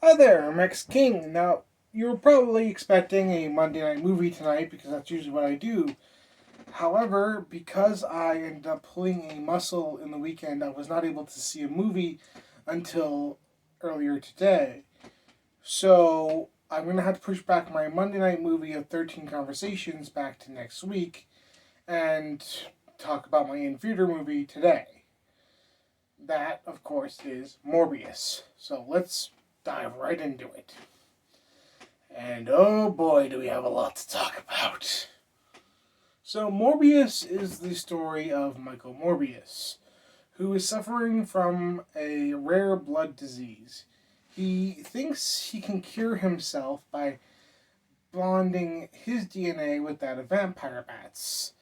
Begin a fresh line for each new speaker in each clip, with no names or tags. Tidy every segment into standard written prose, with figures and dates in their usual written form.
Hi there, I'm X King. Now, you're probably expecting a Monday night movie tonight because that's usually what I do. However, because I ended up pulling a muscle in the weekend, I was not able to see a movie until earlier today. So, I'm going to have to push back my Monday night movie of 13 Conversations back to next week and talk about my in theater movie today. That, of course, is Morbius. So, let's dive right into it. And oh boy, do we have a lot to talk about. So, Morbius is the story of Michael Morbius, who is suffering from a rare blood disease. He thinks he can cure himself by bonding his DNA with that of vampire bats.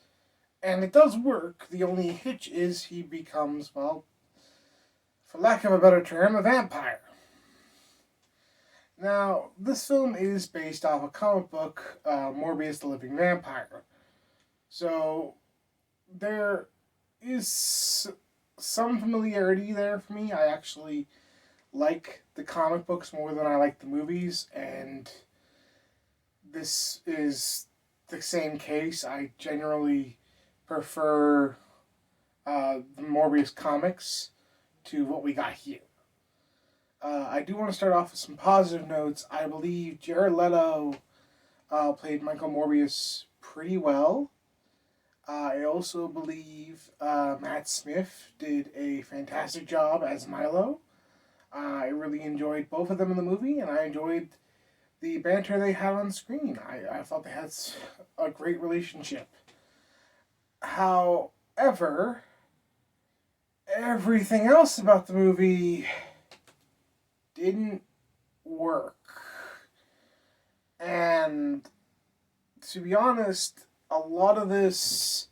And it does work. The only hitch is he becomes, well, for lack of a better term, a vampire. Now, this film is based off a comic book, Morbius the Living Vampire. So, there is some familiarity there for me. I actually like the comic books more than I like the movies, and this is the same case. I generally prefer the Morbius comics to what we got here. I do want to start off with some positive notes. I believe Jared Leto played Michael Morbius pretty well. I also believe Matt Smith did a fantastic job as Milo. I really enjoyed both of them in the movie, and I enjoyed the banter they had on screen. I thought they had a great relationship. However, everything else about the movie didn't work. And to be honest, a lot of this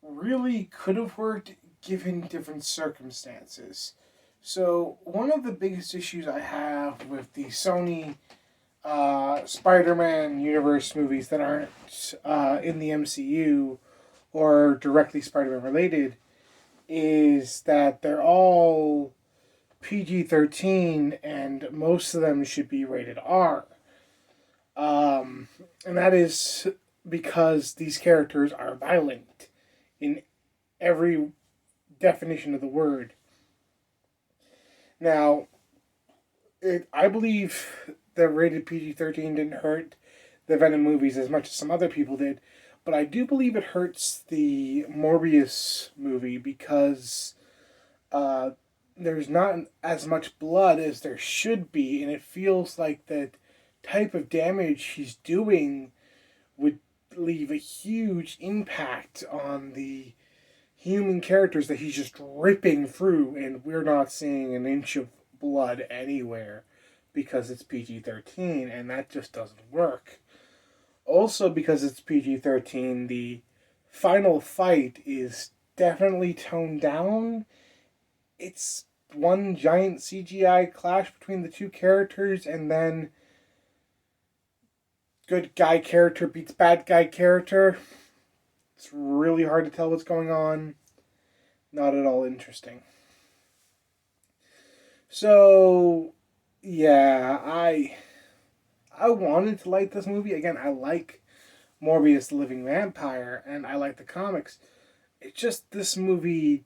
really could have worked given different circumstances. So, one of the biggest issues I have with the Sony Spider Man universe movies that aren't in the MCU or directly Spider Man related is that they're all PG-13 and most of them should be rated R. And that is because these characters are violent in every definition of the word. Now, I believe that rated PG-13 didn't hurt the Venom movies as much as some other people did, but I do believe it hurts the Morbius movie because uh, there's not as much blood as there should be, and it feels like that type of damage he's doing would leave a huge impact on the human characters that he's just ripping through, and we're not seeing an inch of blood anywhere because it's PG 13, and that just doesn't work. Also, because it's PG 13, the final fight is definitely toned down. It's one giant CGI clash between the two characters, and then good guy character beats bad guy character. It's really hard to tell what's going on. Not at all interesting. So, yeah, I wanted to like this movie. Again, I like Morbius the Living Vampire, and I like the comics. It's just this movie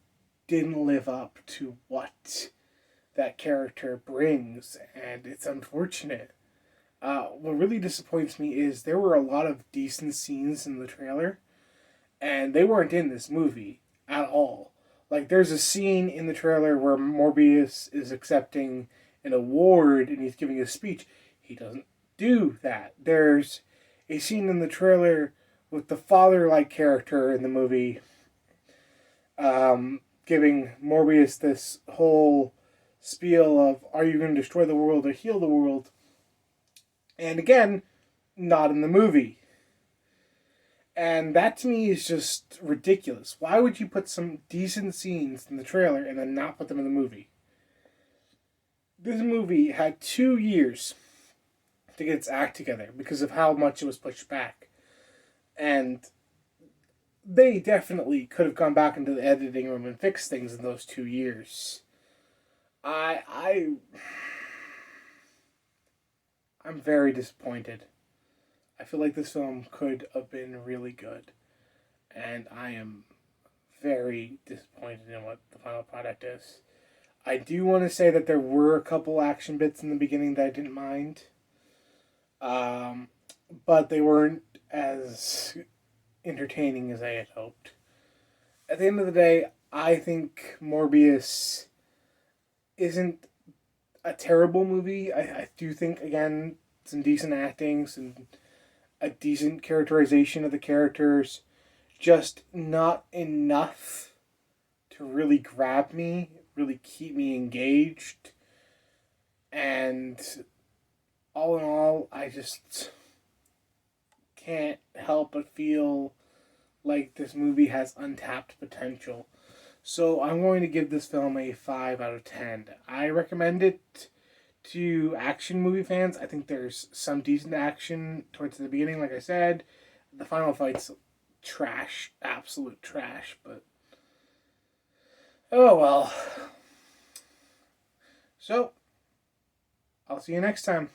didn't live up to what that character brings, and it's unfortunate. What really disappoints me is there were a lot of decent scenes in the trailer, and they weren't in this movie at all. Like, there's a scene in the trailer where Morbius is accepting an award and he's giving a speech. He doesn't do that. There's a scene in the trailer with the father-like character in the movie giving Morbius this whole spiel of, are you going to destroy the world or heal the world? And again, not in the movie. And that to me is just ridiculous. Why would you put some decent scenes in the trailer and then not put them in the movie? This movie had 2 years to get its act together because of how much it was pushed back. And they definitely could have gone back into the editing room and fixed things in those 2 years. I I'm very disappointed. I feel like this film could have been really good, and I am very disappointed in what the final product is. I do want to say that there were a couple action bits in the beginning that I didn't mind, um, but they weren't as entertaining as I had hoped. At the end of the day, I think Morbius isn't a terrible movie. I do think, again, some decent acting, some a decent characterization of the characters, just not enough to really grab me, really keep me engaged. And all in all, I just can't help but feel like this movie has untapped potential. So I'm going to give this film a 5 out of 10. I recommend it to action movie fans. I think there's some decent action towards the beginning, like I said. The final fight's trash, absolute trash, but oh well. So, I'll see you next time.